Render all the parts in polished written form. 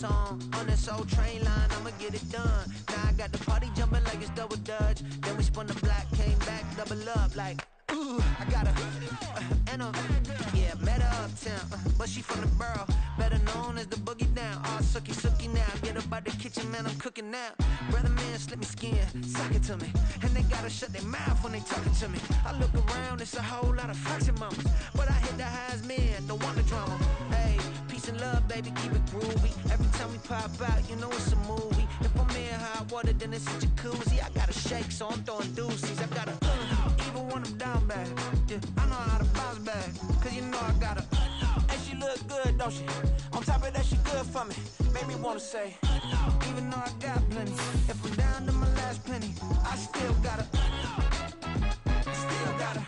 song on this old train line, I'ma get it done. Now I got the party jumping like it's double dutch. Then we spun the block, came back, double up like, ooh, I got a, and yeah, met her uptown, but she from the borough, better known as the boogie down. All sookie now, get up out the kitchen, man, I'm cooking now. Brother man, slip me skin, suck it to me, and they gotta shut their mouth when they talking to me. I look around, it's a whole lot of flexing mamas, but I hit the highs, man, don't want the drama. Hey, peace and love, baby, keep it groovy. Every time we pop out, you know it's a movie. If I'm in hot water, then it's a jacuzzi. I gotta shake, so I'm throwing deuces. I gotta, even when I'm down bad, yeah, I know how to bounce back, cause you know I gotta, and she look good, don't she? On top of that, she good for me, made me wanna say, even though I got plenty, if I'm down to my last penny, I still gotta, I still gotta.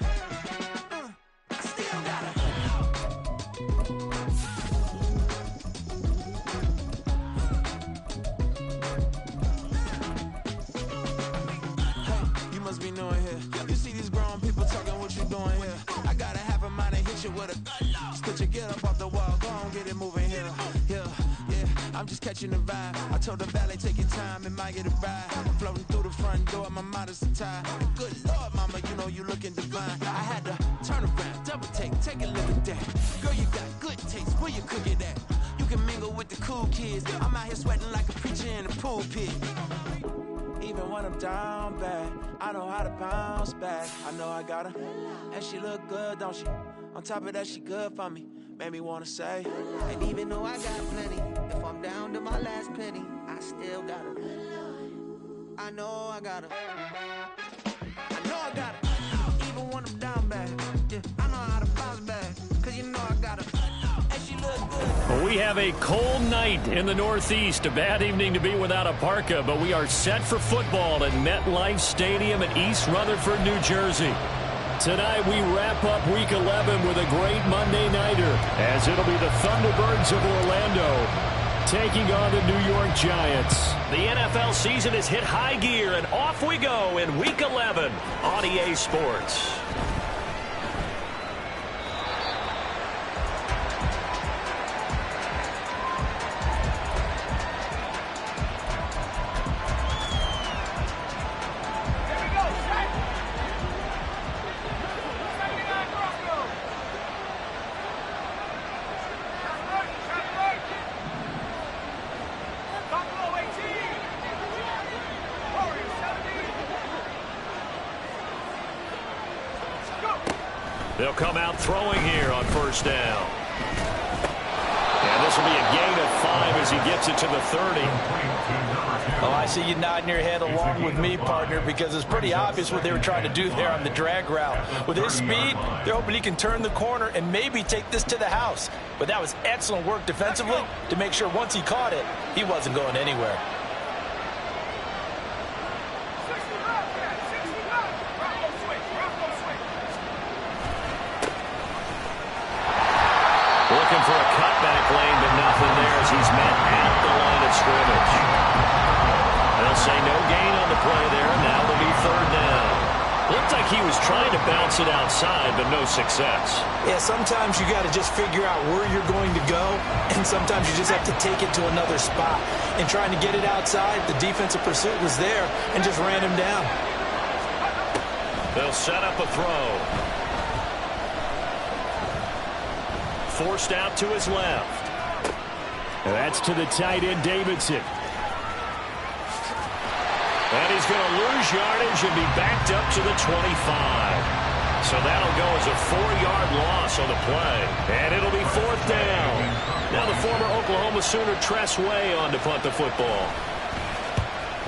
Be knowing here. You see these grown people talking, what you doing here? I gotta have a mind to hit you with a spit you, get up off the wall, go on, get it moving here. Yeah, I'm just catching the vibe. I told the valet, take your time, it might get a ride. Floating through the front door, my mind is a tie. And good Lord, mama, you know you looking divine. I had to turn around, double take a look at that. Girl, you got good taste, where you cook it at? You can mingle with the cool kids. I'm out here sweating like a preacher in a pulpit. Even when I'm down bad, I know how to bounce back. I know I got her, and she look good, don't she? On top of that, she good for me, made me wanna say. And even though I got plenty, if I'm down to my last penny, I still got her. I know I got her. I know I got her. Even when I'm down bad, yeah, I know how to bounce back, cause you know I got her. Well, we have a cold night in the Northeast. A bad evening to be without a parka, but we are set for football at MetLife Stadium in East Rutherford, New Jersey. Tonight we wrap up Week 11 with a great Monday nighter, as it'll be the Thunderbirds of Orlando taking on the New York Giants. The NFL season has hit high gear, and off we go in Week 11 on EA Sports. They'll come out throwing here on first down. And this will be a gain of 5 as he gets it to the 30. Oh, I see you nodding your head along with me, partner, because it's pretty obvious what they were trying to do there on the drag route. With his speed, they're hoping he can turn the corner and maybe take this to the house. But that was excellent work defensively to make sure once he caught it, he wasn't going anywhere. Looking for a cutback lane, but nothing there as he's met at the line of scrimmage. They'll say no gain on the play there, and now they'll be third down. Looked like he was trying to bounce it outside, but no success. Yeah, sometimes you got to just figure out where you're going to go, and sometimes you just have to take it to another spot. And trying to get it outside, the defensive pursuit was there and just ran him down. They'll set up a throw. Forced out to his left. That's to the tight end, Davidson. And he's going to lose yardage and be backed up to the 25. So that'll go as a 4-yard loss on the play. And it'll be fourth down. Now the former Oklahoma Sooner Tress Way on to punt the football.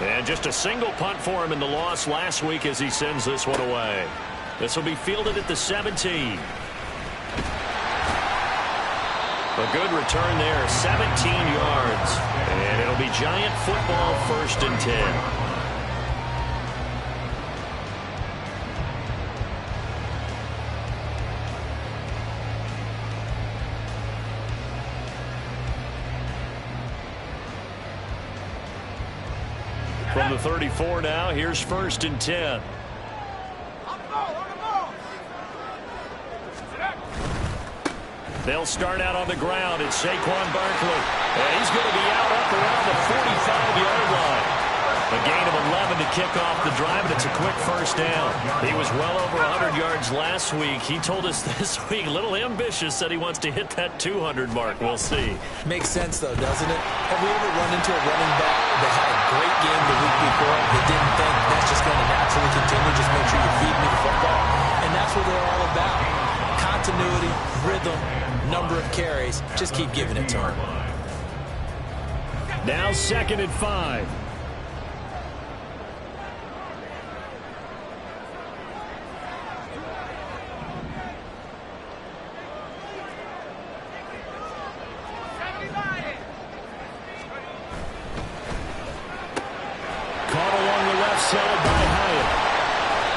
And just a single punt for him in the loss last week as he sends this one away. This will be fielded at the 17. A good return there, 17 yards. And it'll be Giant football, 1st and 10. From the 34 now, here's 1st and 10. They'll start out on the ground. It's Saquon Barkley. And he's going to be out up around the 45-yard line. A gain of 11 to kick off the drive, and it's a quick first down. He was well over 100 yards last week. He told us this week, a little ambitious, said he wants to hit that 200 mark. We'll see. Makes sense, though, doesn't it? Have we ever run into a running back that had a great game the week before that didn't think that's just going to naturally continue, just make sure you feed me the football? And that's what they're all about. Continuity, rhythm, number of carries. Just keep giving it to him. Now 2nd and 5. Side by Hyatt.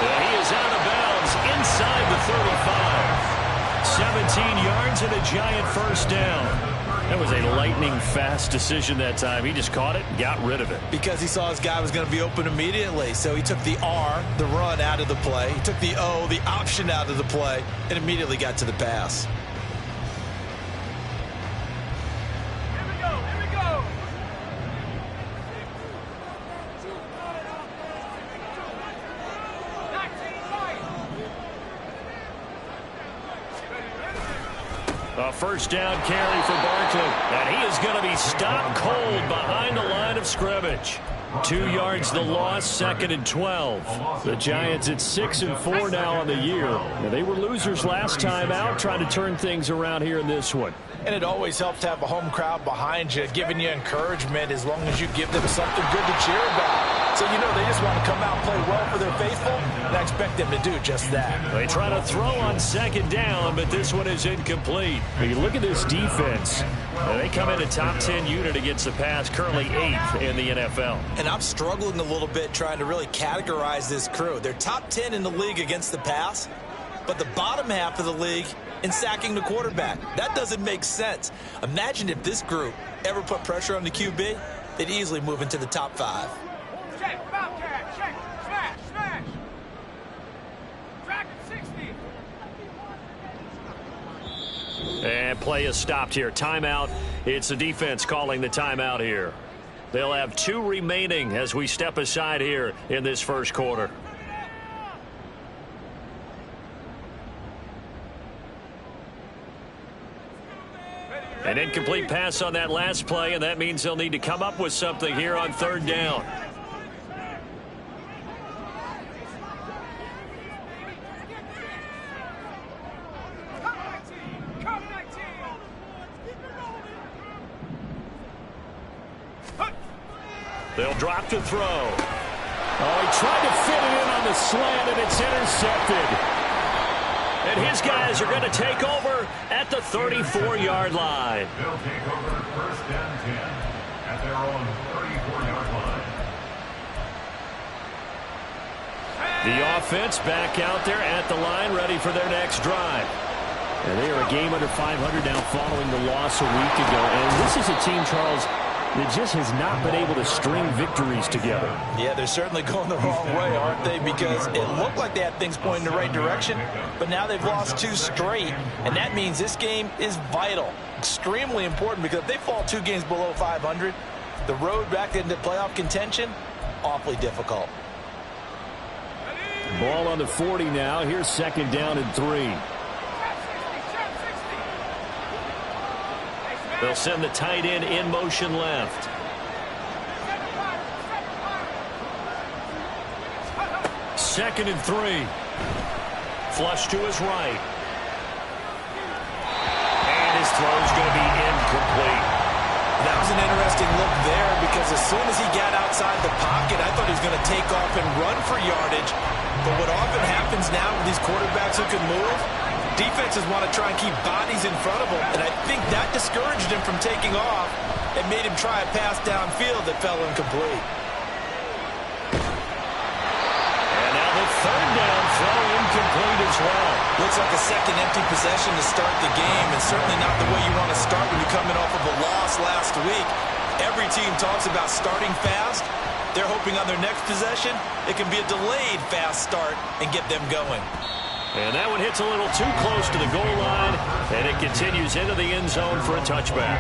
And he is out of bounds inside the 35. 17 yards and a giant first down. That was a lightning-fast decision that time. He just caught it and got rid of it. Because he saw his guy was going to be open immediately. So he took the R, the run, out of the play. He took the O, the option, out of the play, and immediately got to the pass. A first down carry for Barkley. And he is going to be stopped cold behind the line of scrimmage. 2 yards the loss, 2nd and 12. The Giants at 6-4 now on the year. Now, they were losers last time out, trying to turn things around here in this one. And it always helps to have a home crowd behind you, giving you encouragement as long as you give them something good to cheer about. So, you know, they just want to come out and play well for their faithful, and I expect them to do just that. They try to throw on 2nd down, but this one is incomplete. You look at this defense. They come in a top 10 unit against the pass, currently 8th in the NFL. And I'm struggling a little bit trying to really categorize this crew. They're top 10 in the league against the pass, but the bottom half of the league in sacking the quarterback. That doesn't make sense. Imagine if this group ever put pressure on the QB, they'd easily move into the top 5. Check, Bobcat, check, smash, smash. Track at 60. And play is stopped here. Timeout. It's the defense calling the timeout here. They'll have 2 remaining as we step aside here in this first quarter. An incomplete pass on that last play, and that means they'll need to come up with something here on 3rd down. They'll drop to throw. Oh, he tried to fit it in on the slant, and it's intercepted. And his guys are going to take over at the 34-yard line. They'll take over 1st and 10 at their own 34-yard line. The offense back out there at the line, ready for their next drive. And they are a game under 500 now following the loss a week ago. And this is a team, Charles, that just has not been able to string victories together. Yeah, they're certainly going the wrong way, aren't they? Because it looked like they had things pointing in the right direction, but now they've lost 2 straight, and that means this game is vital, extremely important, because if they fall 2 games below 500, the road back into playoff contention, awfully difficult. Ball on the 40 now. Here's 2nd down and 3. They'll send the tight end in motion left. Second and 3. Flush to his right. And his throw's going to be incomplete. That was an interesting look there because as soon as he got outside the pocket, I thought he was going to take off and run for yardage. But what often happens now with these quarterbacks who can move, defenses want to try and keep bodies in front of him, and I think that discouraged him from taking off and made him try a pass downfield that fell incomplete. And now the 3rd down throw incomplete as well. Looks like a second empty possession to start the game, and certainly not the way you want to start when you're coming off of a loss last week. Every team talks about starting fast. They're hoping on their next possession it can be a delayed fast start and get them going. And that one hits a little too close to the goal line, and it continues into the end zone for a touchback.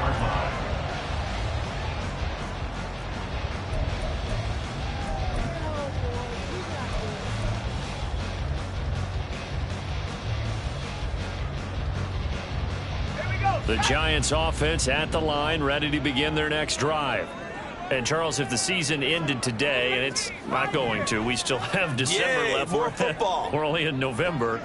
The Giants offense at the line, ready to begin their next drive. And, Charles, if the season ended today, and it's not going to, we still have December left. More football. We're only in November.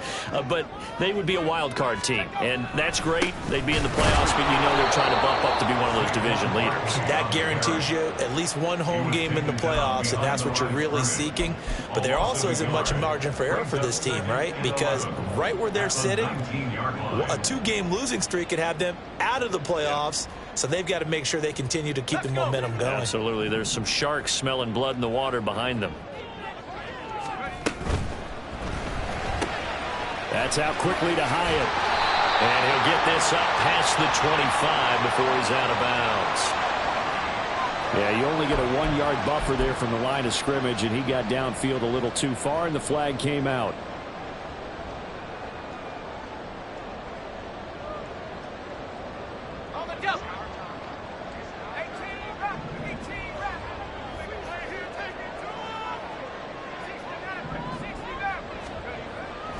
But they would be a wild card team. And that's great. They'd be in the playoffs, but you know they're trying to bump up to be one of those division leaders. That guarantees you at least one home game in the playoffs, and that's what you're really seeking. But there also isn't much margin for error for this team, right? Because right where they're sitting, a 2-game losing streak could have them out of the playoffs. So they've got to make sure they continue to keep the momentum going. Absolutely. There's some sharks smelling blood in the water behind them. That's out quickly to Hyatt. And he'll get this up past the 25 before he's out of bounds. Yeah, you only get a 1-yard buffer there from the line of scrimmage, and he got downfield a little too far, and the flag came out.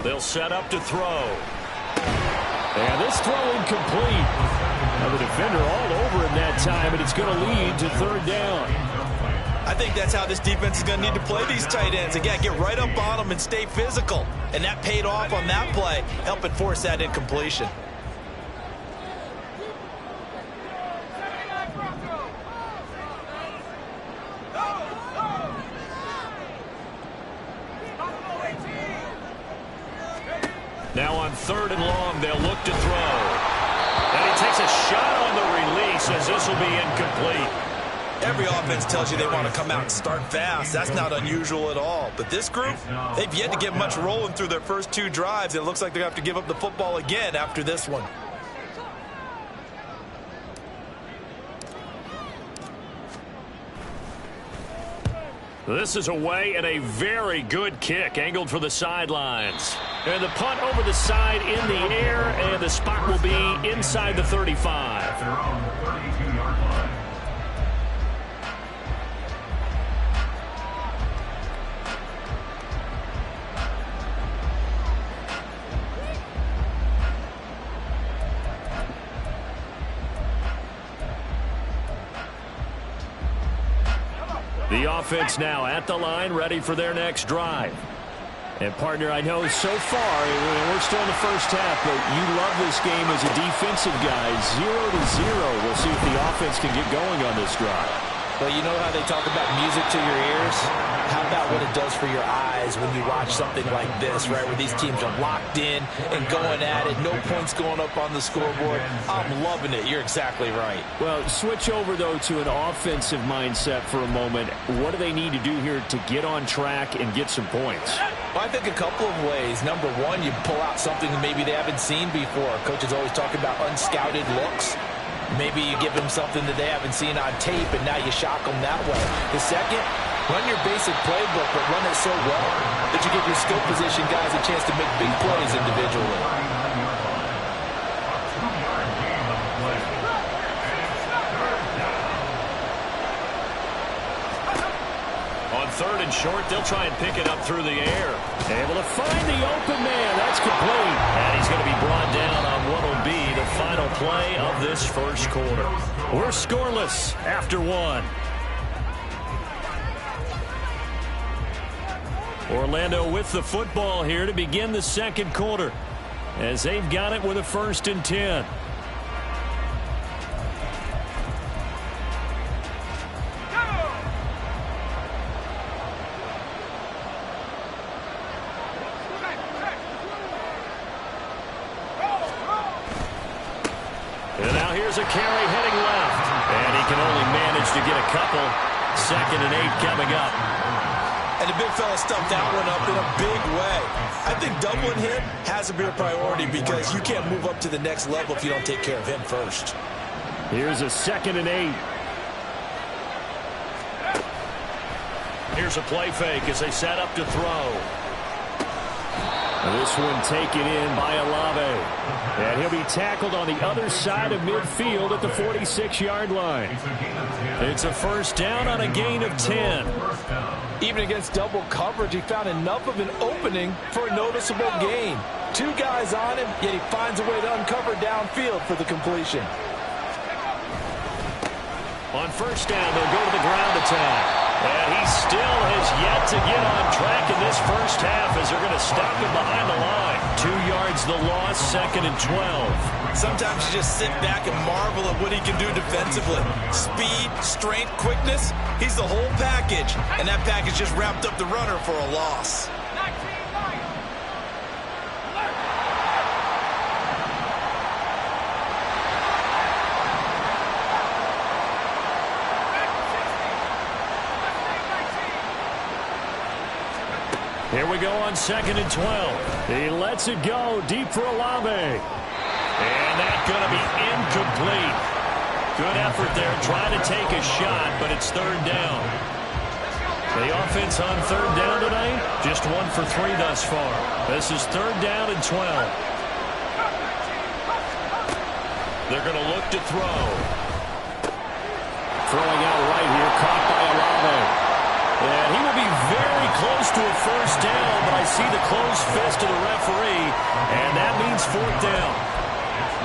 They'll set up to throw. And this throw incomplete. Now the defender all over him that time, and it's going to lead to 3rd down. I think that's how this defense is going to need to play these tight ends. Again, get right up on them and stay physical. And that paid off on that play, helping force that incompletion. Now on 3rd and long, they'll look to throw. And he takes a shot on the release as this will be incomplete. Every offense tells you they want to come out and start fast. That's not unusual at all. But this group, they've yet to get much rolling through their first 2 drives. And it looks like they're going to have to give up the football again after this one. This is away and a very good kick angled for the sidelines. And the punt over the side in the air, and the spot will be inside the 35. At their own 32-yard line. The offense now at the line, ready for their next drive. And, partner, I know so far, we're still in the first half, but you love this game as a defensive guy. 0-0. We'll see if the offense can get going on this drive. Well, you know how they talk about music to your ears? How about what it does for your eyes when you watch something like this, right, where these teams are locked in and going at it, no points going up on the scoreboard? I'm loving it. You're exactly right. Well, switch over, though, to an offensive mindset for a moment. What do they need to do here to get on track and get some points? Well, I think a couple of ways. Number one, you pull out something that maybe they haven't seen before. Coach is always talking about unscouted looks. Maybe you give them something that they haven't seen on tape, and now you shock them that way. The second, run your basic playbook, but run it so well that you give your skill position guys a chance to make big plays individually. On 3rd and short, they'll try and pick it up through the air. Able to find the open man. That's complete. And he's going to be brought down on what will be the final play of this first quarter. We're scoreless after 1. Orlando with the football here to begin the second quarter, as they've got it with a 1st and 10. And now here's a carry heading left. And he can only manage to get a couple. 2nd and 8 coming up. And the big fella stuffed that one up in a big way. I think doubling him has to be a priority because you can't move up to the next level if you don't take care of him first. Here's a 2nd and 8. Here's a play fake as they set up to throw. This one taken in by Olave. And he'll be tackled on the other side of midfield at the 46-yard line. It's a first down on a gain of 10. Even against double coverage, he found enough of an opening for a noticeable gain. 2 guys on him, yet he finds a way to uncover downfield for the completion. On first down, they'll go to the ground attack. And he still has yet to get on track in this first half as they're going to stop him behind the line. 2 yards the loss, 2nd and 12. Sometimes you just sit back and marvel at what he can do defensively. Speed, strength, quickness, he's the whole package. And that package just wrapped up the runner for a loss. 19-9. Here we go on 2nd and 12. He lets it go deep for Olave. And that's going to be incomplete. Good effort there, trying to take a shot, but it's 3rd down. The offense on 3rd down tonight, just 1 for 3 thus far. This is 3rd down and 12. They're going to look to throw. Throwing out right here, caught by Olave. And he will be very close to a first down, but I see the closed fist of the referee, and that means 4th down.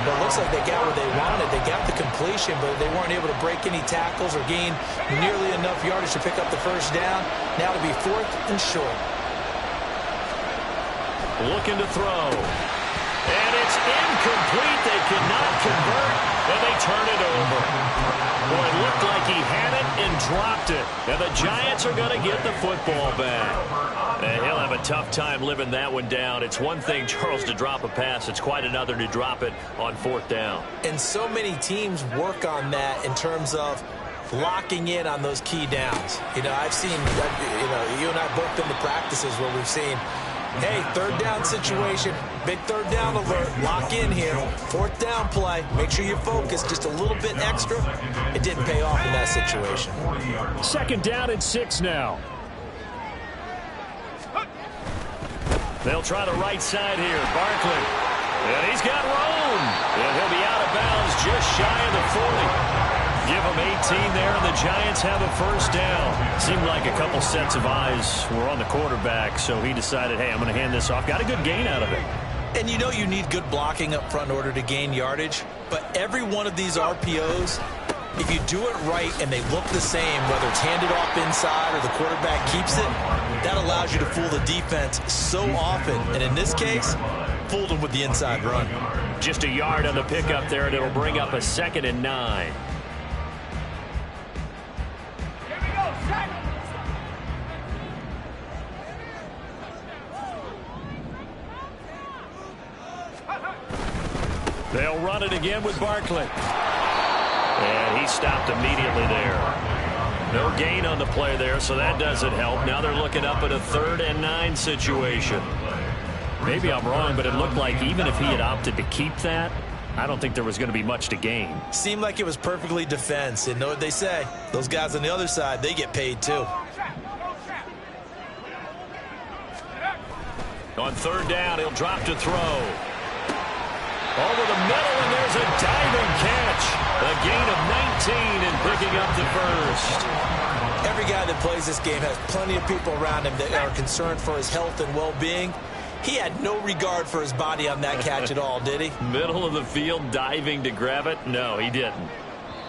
But it looks like they got what they wanted. They got the completion, but they weren't able to break any tackles or gain nearly enough yardage to pick up the first down. Now it'll be 4th and short. Looking to throw. And it's incomplete. They cannot convert, and they turn it over. Boy, it looked like he had it and dropped it. And the Giants are going to get the football back. And he'll have a tough time living that one down. It's one thing, Charles, to drop a pass. It's quite another to drop it on 4th down. And so many teams work on that in terms of locking in on those key downs. You know, I've seen, you and I both been to practices where we've seen, hey, 3rd down situation, big 3rd down alert, lock in here, 4th down play, make sure you focus just a little bit extra. It didn't pay off in that situation. 2nd down and 6 now. They'll try the right side here, Barkley. And he's got room. And he'll be out of bounds just shy of the 40. Give him 18 there, and the Giants have a first down. Seemed like a couple sets of eyes were on the quarterback, so he decided, hey, I'm going to hand this off. Got a good gain out of it. And you know you need good blocking up front in order to gain yardage, but every one of these RPOs, if you do it right and they look the same, whether it's handed off inside or the quarterback keeps it, that allows you to fool the defense so often. And in this case, fooled them with the inside run. Just a yard on the pickup there, and it'll bring up a 2nd and 9. They'll run it again with Barkley. And he stopped immediately there. No gain on the play there, so that doesn't help. Now they're looking up at a 3rd and 9 situation. Maybe I'm wrong, but it looked like even if he had opted to keep that, I don't think there was going to be much to gain. Seemed like it was perfectly defense. And know what they say? Those guys on the other side, they get paid too. On 3rd down, he'll drop to throw. Over the middle, and there's a diving catch. A gain of 19 and picking up the first. Every guy that plays this game has plenty of people around him that are concerned for his health and well-being. He had no regard for his body on that catch at all, did he? Middle of the field, diving to grab it? No, he didn't.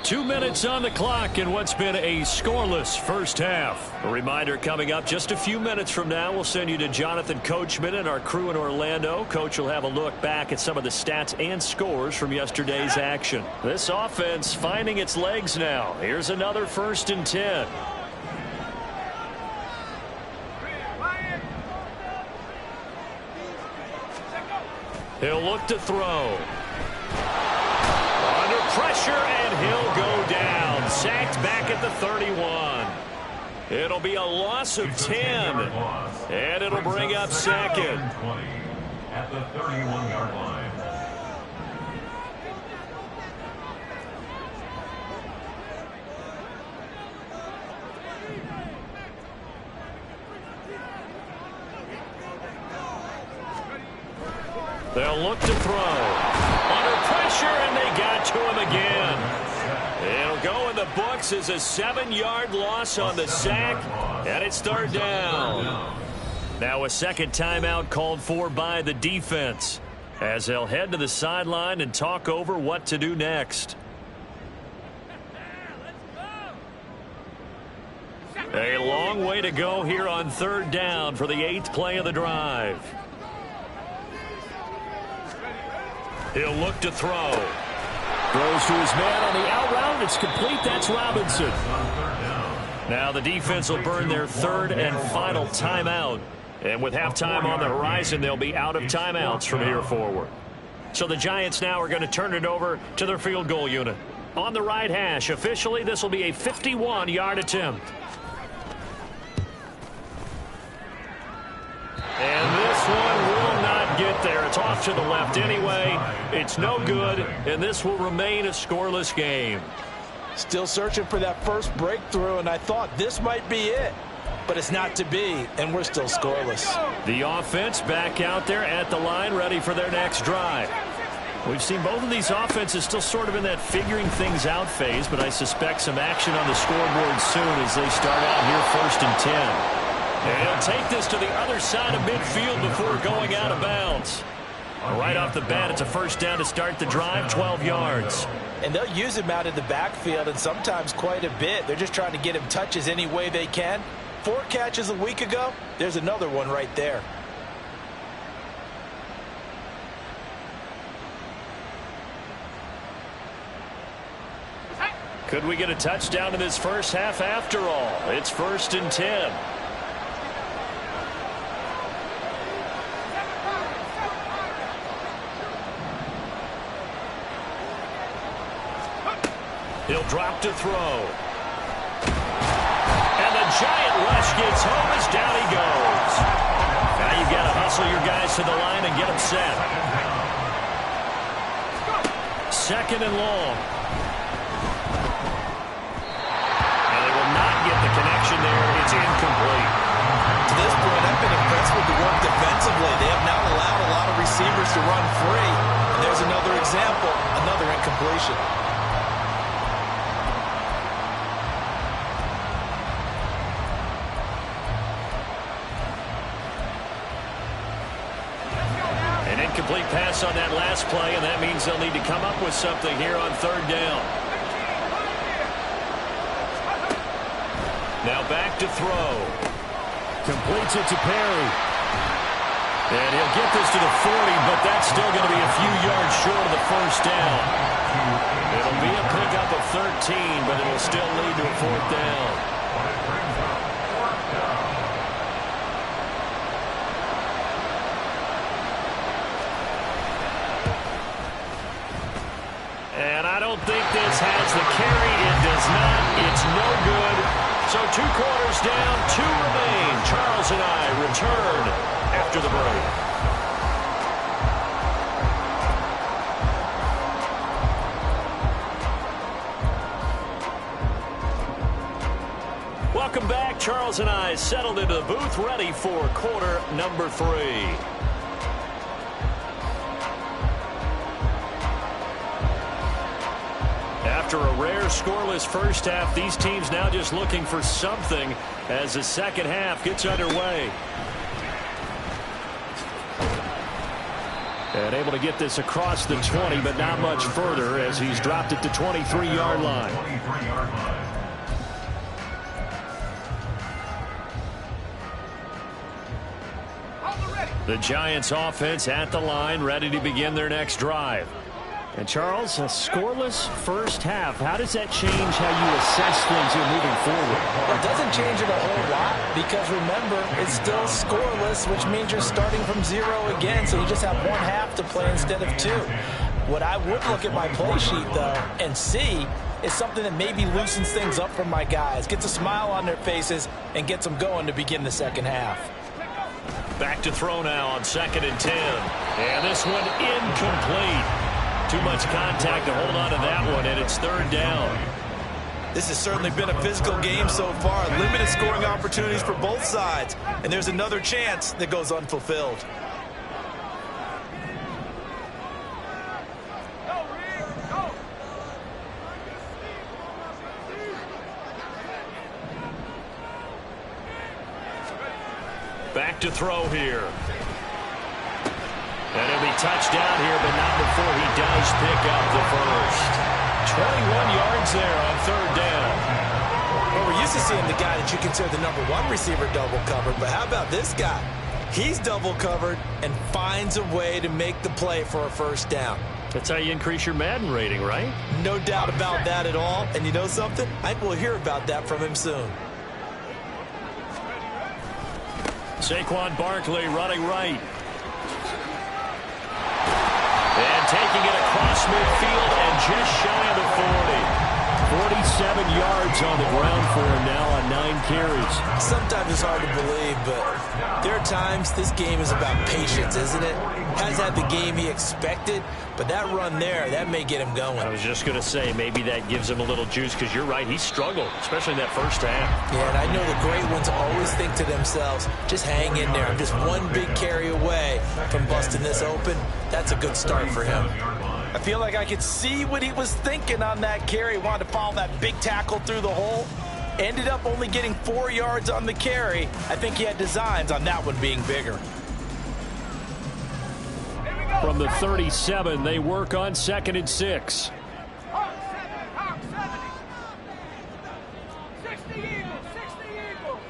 2 minutes on the clock in what's been a scoreless first half. A reminder coming up just a few minutes from now. We'll send you to Jonathan Coachman and our crew in Orlando. Coach will have a look back at some of the stats and scores from yesterday's action. This offense finding its legs now. Here's another 1st and 10. He'll look to throw. Under pressure, and he'll go down. Sacked back at the 31. It'll be a loss of 10. And it'll bring up 2nd. At the 31-yard line. They'll look to throw. Under pressure, and they got to him again. It'll go in the books as a 7-yard loss on the sack, and it's third down. Now a second timeout called for by the defense as they'll head to the sideline and talk over what to do next. A long way to go here on third down for the 8th play of the drive. He'll look to throw. Throws to his man on the out route. It's complete. That's Robinson. Now the defense will burn their third and final timeout. And with halftime on the horizon, they'll be out of timeouts from here forward. So the Giants now are going to turn it over to their field goal unit. On the right hash, officially, this will be a 51-yard attempt. And this one will not get there. It's off to the left anyway. It's no good, and this will remain a scoreless game. Still searching for that first breakthrough, and I thought this might be it. But it's not to be, and we're still scoreless. The offense back out there at the line, ready for their next drive. We've seen both of these offenses still sort of in that figuring things out phase, but I suspect some action on the scoreboard soon as they start out here 1st and 10. And he'll take this to the other side of midfield before going out of bounds. Right off the bat, it's a first down to start the drive, 12 yards. And they'll use him out in the backfield, and sometimes quite a bit. They're just trying to get him touches any way they can. 4 catches a week ago, there's another one right there. Could we get a touchdown in this first half after all? It's 1st and 10. He'll drop to throw. And the giant rush gets home as down he goes. Now you've got to hustle your guys to the line and get them set. 2nd and long. And they will not get the connection there. It's incomplete. To this point, I've been impressed with the work defensively. They have not allowed a lot of receivers to run free. And there's another example, another incompletion. Incomplete pass on that last play, and that means they'll need to come up with something here on third down. Now back to throw. Completes it to Perry. And he'll get this to the 40, but that's still going to be a few yards short of the first down. It'll be a pickup of 13, but it'll still lead to a 4th down. And I don't think this has the carry. It does not. It's no good. So 2 quarters down, 2 remain. Charles and I return after the break. Welcome back. Charles and I settled into the booth, ready for quarter number 3. After a rare scoreless first half, these teams now just looking for something as the second half gets underway. And able to get this across the 20, but not much further as he's dropped it to 23-yard line. The Giants offense at the line, ready to begin their next drive. And Charles, a scoreless first half. How does that change how you assess things here moving forward? Well, it doesn't change it a whole lot because remember, it's still scoreless, which means you're starting from 0 again, so you just have 1 half to play instead of 2. What I would look at my play sheet, though, and see is something that maybe loosens things up for my guys, gets a smile on their faces, and gets them going to begin the second half. Back to throw now on 2nd and 10. And this one incomplete. Too much contact to hold on to that one, and it's 3rd down. This has certainly been a physical game so far. Limited scoring opportunities for both sides. And there's another chance that goes unfulfilled. back to throw here. And he'll be touched down here, but not before he does pick up the first. 21 yards there on third down. Well, we're used to seeing the guy that you consider the #1 receiver double covered, but how about this guy? He's double covered and finds a way to make the play for a first down. That's how you increase your Madden rating, right? No doubt about that at all. And you know something? I think we'll hear about that from him soon. Saquon Barkley running right. And taking it across midfield and just shy of the 40. 47 yards on the ground for him now on 9 carries. Sometimes it's hard to believe, but there are times this game is about patience, isn't it? Has had the game he expected, but that run there, that may get him going. I was just going to say, maybe that gives him a little juice, because you're right, he struggled, especially in that first half. Yeah, and I know the great ones always think to themselves, just hang in there. I'm just one big carry away from busting this open. That's a good start for him. I feel like I could see what he was thinking on that carry. Wanted to follow that big tackle through the hole. Ended up only getting 4 yards on the carry. I think he had designs on that one being bigger. From the 37, they work on 2nd and 6. Hawk 70. 60 Eagles. 60 Eagles.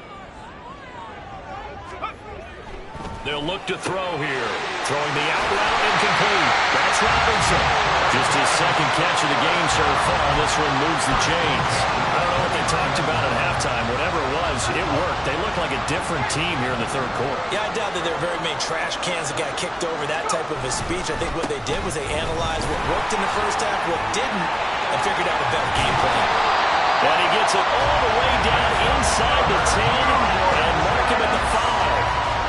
They'll look to throw here. Throwing the out route incomplete. That's Robinson. Just his second catch of the game so far. This one moves the chains. I don't know what they talked about at halftime. Whatever it was, it worked. They look like a different team here in the third quarter. Yeah, I doubt that there are very many trash cans that got kicked over that type of a speech. I think what they did was they analyzed what worked in the first half, what didn't, and figured out a better game plan. And he gets it all the way down inside the 10 and mark him at the 5.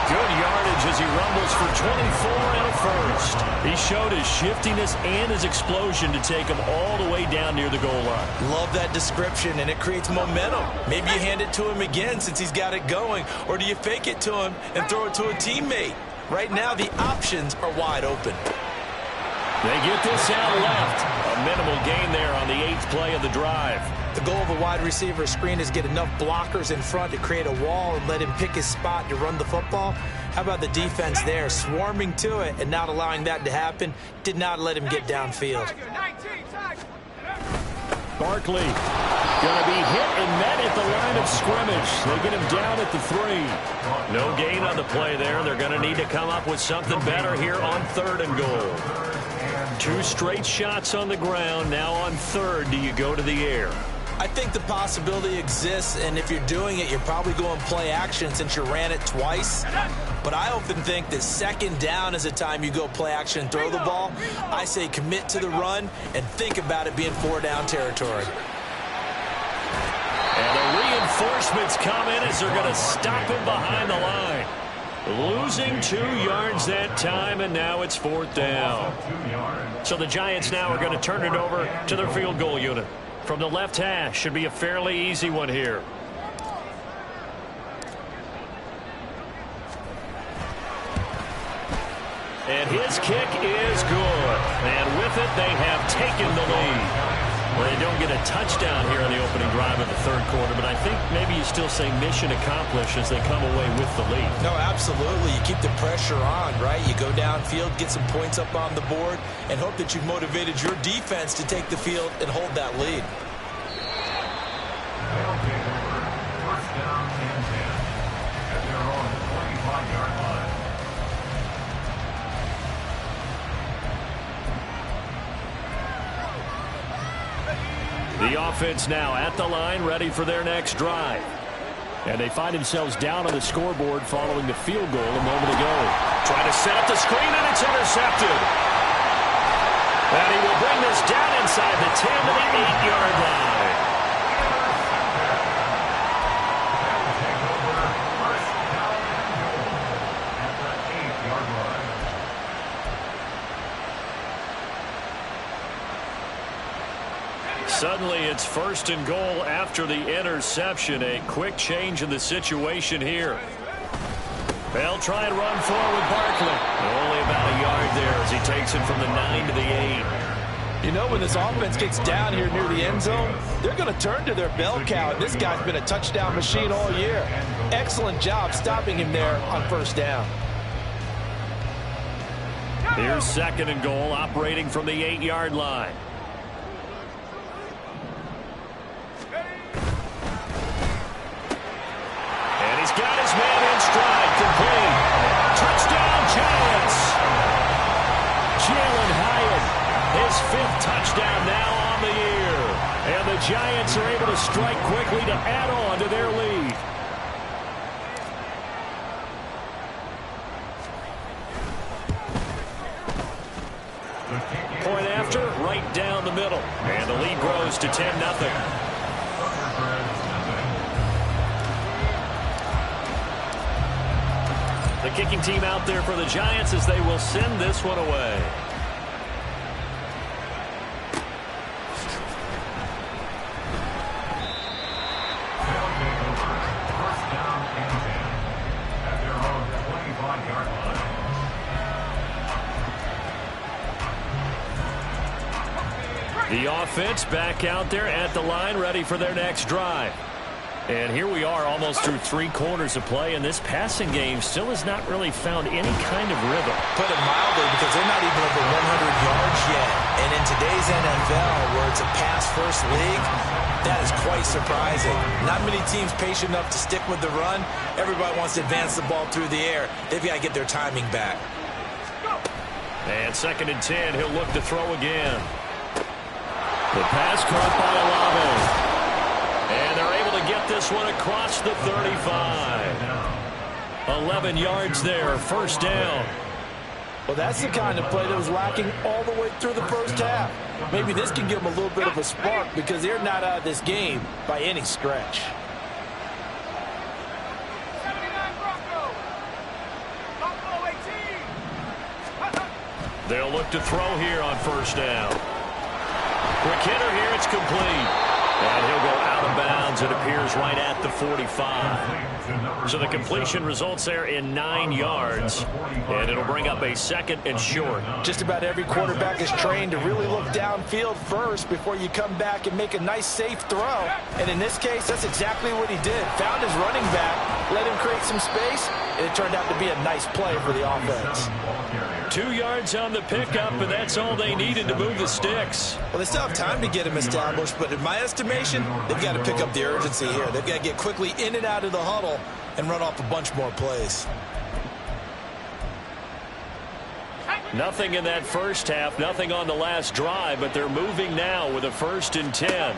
Good yardage as he rumbles for 24 and a first. He showed his shiftiness and his explosion to take him all the way down near the goal line. Love that description, and it creates momentum. Maybe you hand it to him again since he's got it going, or do you fake it to him and throw it to a teammate? Right now, the options are wide open. They get this out left. A minimal gain there on the 8th play of the drive. The goal of a wide receiver screen is get enough blockers in front to create a wall and let him pick his spot to run the football. How about the defense there, swarming to it and not allowing that to happen? Did not let him get downfield. Barkley going to be hit and met at the line of scrimmage. They get him down at the 3. No gain on the play there. They're going to need to come up with something better here on 3rd and goal. 2 straight shots on the ground. Now on 3rd, do you go to the air? I think the possibility exists, and if you're doing it, you're probably going play action since you ran it twice. But I often think that 2nd down is a time you go play action and throw the ball. I say commit to the run and think about it being 4-down territory. And the reinforcements come in as they're going to stop him behind the line. Losing 2 yards that time, and now it's 4th down. So the Giants now are going to turn it over to their field goal unit. From the left hash, should be a fairly easy one here. And his kick is good. And with it, they have taken the lead. Well, they don't get a touchdown here in the opening drive of the 3rd quarter, but I think maybe you still say mission accomplished as they come away with the lead. No, absolutely. You keep the pressure on, right? You go downfield, get some points up on the board, and hope that you've motivated your defense to take the field and hold that lead. They'll take over 1st down and 10 at their own 25-yard line. The offense now at the line, ready for their next drive. And they find themselves down on the scoreboard following the field goal a moment ago. Trying to set up the screen, and it's intercepted. And he will bring this down inside the 10 to the 8-yard line. They'll take over 1st down and goal at the 8-yard line. Suddenly it's 1st and goal after the interception. A quick change in the situation here. They'll try and run forward with Barkley. Only about a yard there as he takes it from the 9 to the 8. You know, when this offense gets down here near the end zone, they're going to turn to their bell cow. And this guy's been a touchdown machine all year. Excellent job stopping him there on first down. Here's 2nd and goal, operating from the 8-yard line. And he's got his man in stride, complete. Touchdown, Giants! Jalen Hyatt, his 5th touchdown now on the year. And the Giants are able to strike quickly to add on to their lead. Point after, right down the middle. And the lead grows to 10-0. The kicking team out there for the Giants as they will send this one away. First down and 10 at their own 25-yard line. The offense back out there at the line, ready for their next drive. And here we are almost through 3 quarters of play, and this passing game still has not really found any kind of rhythm. Put it mildly, because they're not even over 100 yards yet. And in today's NFL, where it's a pass-first league, that is quite surprising. Not many teams patient enough to stick with the run. Everybody wants to advance the ball through the air. They've got to get their timing back. And 2nd and 10, he'll look to throw again. The pass caught by Olave. And they're able to get this one across the 35. 11 yards there, first down. Well, that's the kind of play that was lacking all the way through the first half. Maybe this can give them a little bit of a spark because they're not out of this game by any stretch. 79 Broncos. Buffalo 18. They'll look to throw here on first down. Quick hitter here, it's complete. And he'll go out of bounds. It appears right at the 45. So the completion results there in 9 yards. And it'll bring up a 2nd and short. Just about every quarterback is trained to really look downfield first before you come back and make a nice, safe throw. And in this case, that's exactly what he did. Found his running back, let him create some space, and it turned out to be a nice play for the offense. 2 yards on the pickup, and that's all they needed to move the sticks. Well, they still have time to get him established, but in my estimation, they've got to pick up the urgency here. They've got to get quickly in and out of the huddle and run off a bunch more plays. Nothing in that first half, nothing on the last drive, but they're moving now with a 1st and 10.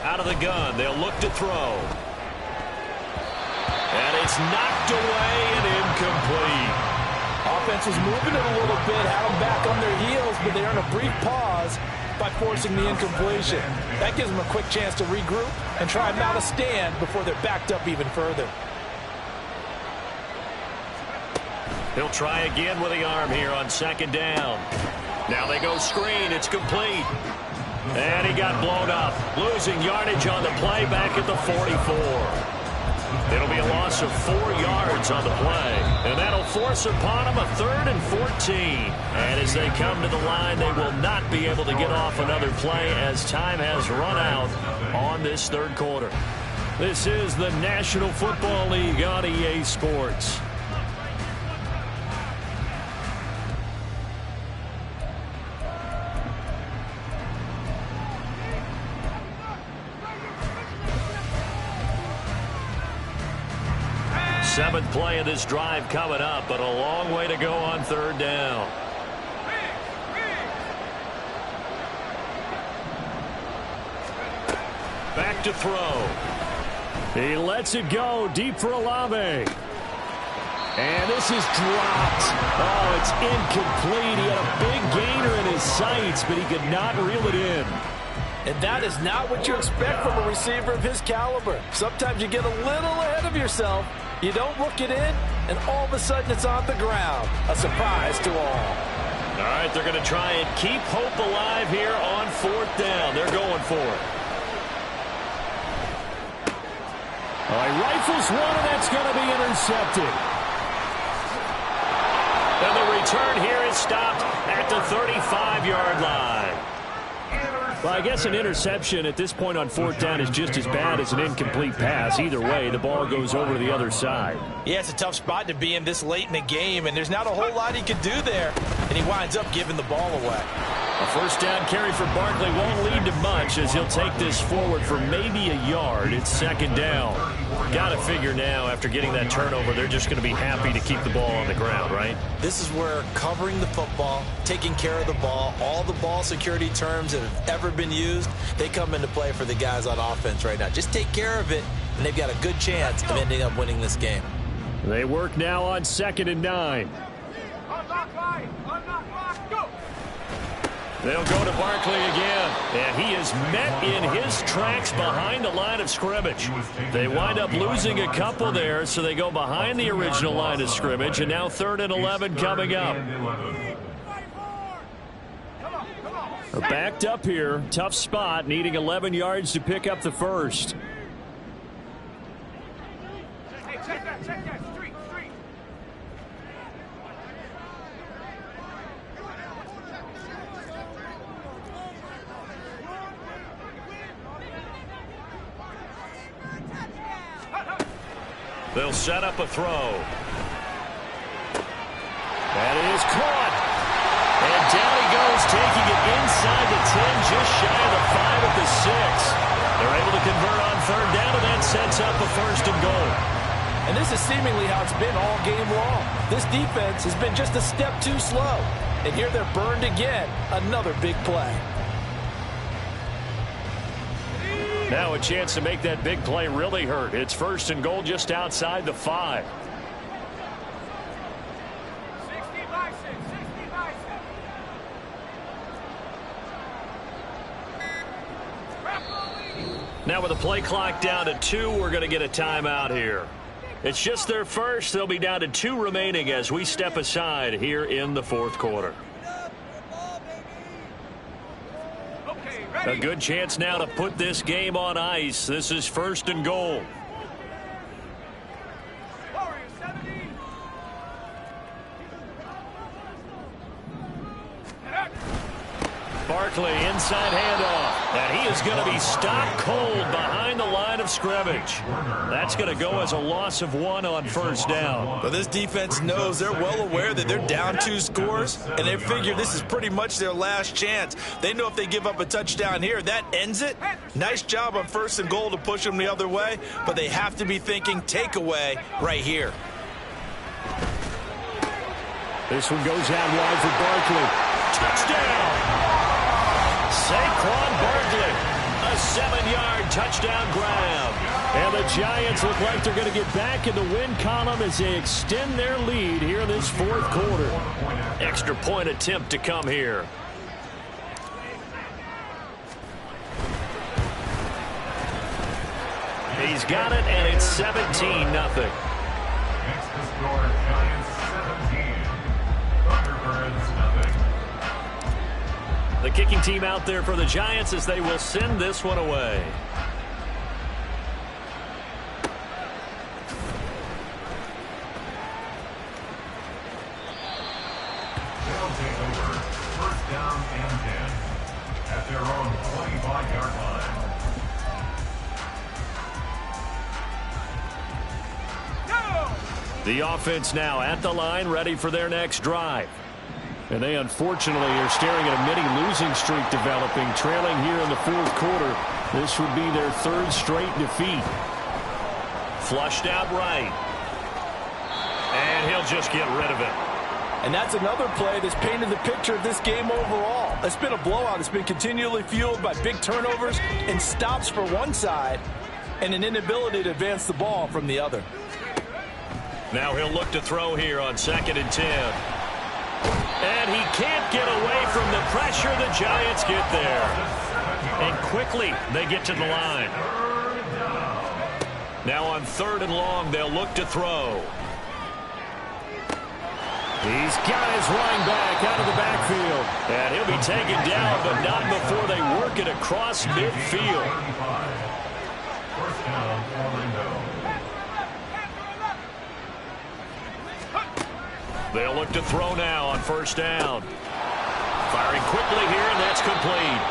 Out of the gun, they'll look to throw. And it's knocked away and incomplete. Offense was moving it a little bit, had them back on their heels, but they earned a brief pause by forcing the incompletion. That gives them a quick chance to regroup and try and mount a stand before they're backed up even further. He'll try again with the arm here on 2nd down. Now they go screen. It's complete. And he got blown up. Losing yardage on the play back at the 44. It'll be a loss of 4 yards on the play. And that'll force upon him a 3rd and 14. And as they come to the line, they will not be able to get off another play as time has run out on this 3rd quarter. This is the National Football League on EA Sports. Seventh play of this drive coming up, but a long way to go on 3rd down. Back to throw. He lets it go deep for Olave. And this is dropped. Oh, it's incomplete. He had a big gainer in his sights, but he could not reel it in. And that is not what you expect from a receiver of his caliber. Sometimes you get a little ahead of yourself. You don't look it in, and all of a sudden it's on the ground. A surprise to all. All right, they're going to try and keep hope alive here on 4th down. They're going for it. All right, rifles one, and that's going to be intercepted. And the return here is stopped at the 35-yard line. Well, I guess an interception at this point on fourth down is just as bad as an incomplete pass. Either way, the ball goes over to the other side. Yeah, it's a tough spot to be in this late in the game, and there's not a whole lot he could do there, and he winds up giving the ball away. A first down carry for Barkley won't lead to much as he'll take this forward for maybe a yard. It's second down. Got to figure now, after getting that turnover, they're just going to be happy to keep the ball on the ground, right? This is where covering the football, taking care of the ball, all the ball security terms that have ever been used, they come into play for the guys on offense right now. Just take care of it, and they've got a good chance of ending up winning this game. They work now on 2nd and 9. Unlock line. Unlock line. Go. They'll go to Barkley again, and he is met in his tracks behind the line of scrimmage. They wind up losing a couple there, so they go behind the original line of scrimmage, and now 3rd and 11 coming up. They're backed up here, tough spot, needing 11 yards to pick up the first. Hey, check that. Street. They'll set up a throw. That is caught. And down he goes, taking it inside the 10, just shy of the 5 at the 6. They're able to convert on 3rd down, and that sets up a 1st and goal. And this is seemingly how it's been all game long. This defense has been just a step too slow. And here they're burned again. Another big play. Now a chance to make that big play really hurt. It's 1st and goal just outside the 5. 60 by 6. Now with the play clock down to 2, we're going to get a timeout here. It's just their first. They'll be down to 2 remaining as we step aside here in the 4th quarter. A good chance now to put this game on ice. This is 1st and goal. Warriors 70. Barkley inside handoff. And he is going to be stopped cold behind the line of scrimmage. That's going to go as a loss of 1 on 1st down. But this defense knows, they're well aware that they're down 2 scores, and they figure this is pretty much their last chance. They know if they give up a touchdown here, that ends it. Nice job on 1st and goal to push them the other way, but they have to be thinking takeaway right here. This one goes out wide for Barkley. Touchdown! Saquon Barkley, a 7-yard touchdown grab. And the Giants look like they're going to get back in the win column as they extend their lead here in this 4th quarter. Extra point attempt to come here. He's got it, and it's 17-0. Next to score, Giants 17. Thunderbirds nothing. The kicking team out there for the Giants as they will send this one away. They'll take over. 1st down and 10 at their own 25-yard line. The offense now at the line, ready for their next drive. And they unfortunately are staring at a mini losing streak developing, trailing here in the 4th quarter. This would be their 3rd straight defeat. Flushed out right. And he'll just get rid of it. And that's another play that's painted the picture of this game overall. It's been a blowout. It's been continually fueled by big turnovers and stops for one side and an inability to advance the ball from the other. Now he'll look to throw here on 2nd and 10. And he can't get away from the pressure. The Giants get there. And quickly they get to the line. Now on 3rd and long, they'll look to throw. He's got his running back out of the backfield. And he'll be taken down, but not before they work it across midfield. 1st down, Orlando. They'll look to throw now on 1st down. Firing quickly here, and that's complete.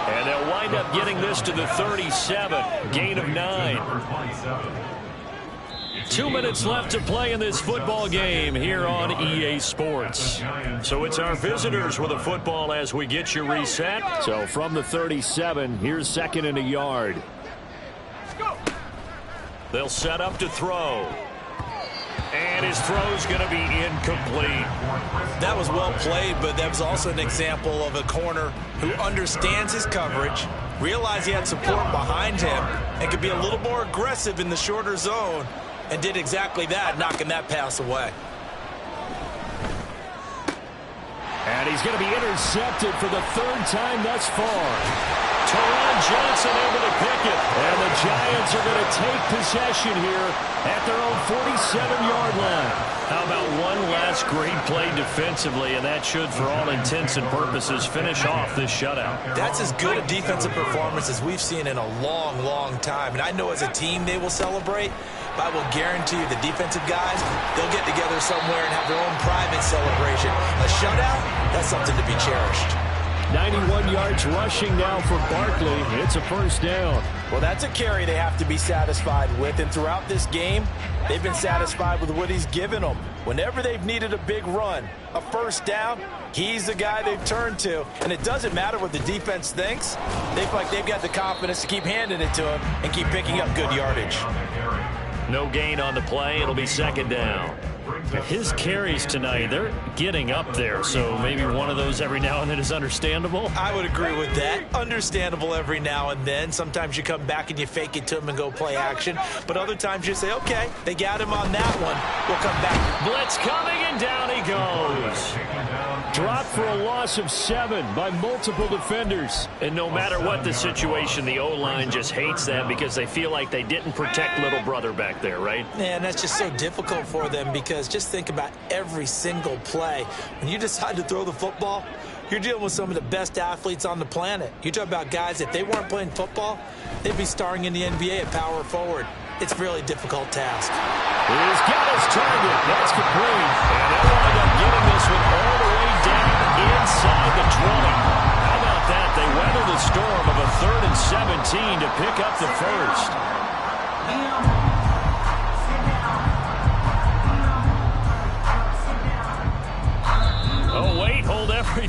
And they'll wind up getting this to the 37, gain of 9. 2 minutes left to play in this football game here on EA Sports. So it's our visitors with a football as we get you reset. So from the 37, here's 2nd and a yard. They'll set up to throw. And his throw's going to be incomplete. That was well played, but that was also an example of a corner who understands his coverage, realized he had support behind him, and could be a little more aggressive in the shorter zone, and did exactly that, knocking that pass away. And he's going to be intercepted for the 3rd time thus far. Taron Johnson able to pick it. And the Giants are going to take possession here at their own 47-yard line. How about one last great play defensively, and that should, for all intents and purposes, finish off this shutout. That's as good a defensive performance as we've seen in a long, long time. And I know as a team they will celebrate, but I will guarantee you the defensive guys, they'll get together somewhere and have their own private celebration. A shutout, that's something to be cherished. 91 yards rushing now for Barkley. It's a 1st down. Well, that's a carry they have to be satisfied with. And throughout this game, they've been satisfied with what he's given them. Whenever they've needed a big run, a 1st down, he's the guy they've turned to. And it doesn't matter what the defense thinks. They feel like they've got the confidence to keep handing it to him and keep picking up good yardage. No gain on the play. It'll be 2nd down. His carries tonight, they're getting up there, so maybe one of those every now and then is understandable. I would agree with that. Understandable every now and then. Sometimes you come back and you fake it to him and go play action. But other times you say, okay, they got him on that one. We'll come back. Blitz coming, and down he goes. Dropped for a loss of 7 by multiple defenders. And no matter what the situation, the O-line just hates that because they feel like they didn't protect little brother back there, right? Man, that's just so difficult for them because just think about every single play. When you decide to throw the football, you're dealing with some of the best athletes on the planet. You talk about guys, if they weren't playing football, they'd be starring in the NBA at power forward. It's a really difficult task. He's got his target. That's complete. And they'll wind up getting this one all the way down inside the 20. How about that? They weather the storm of a 3rd and 17 to pick up the 1st. Oh, wait, hold everything.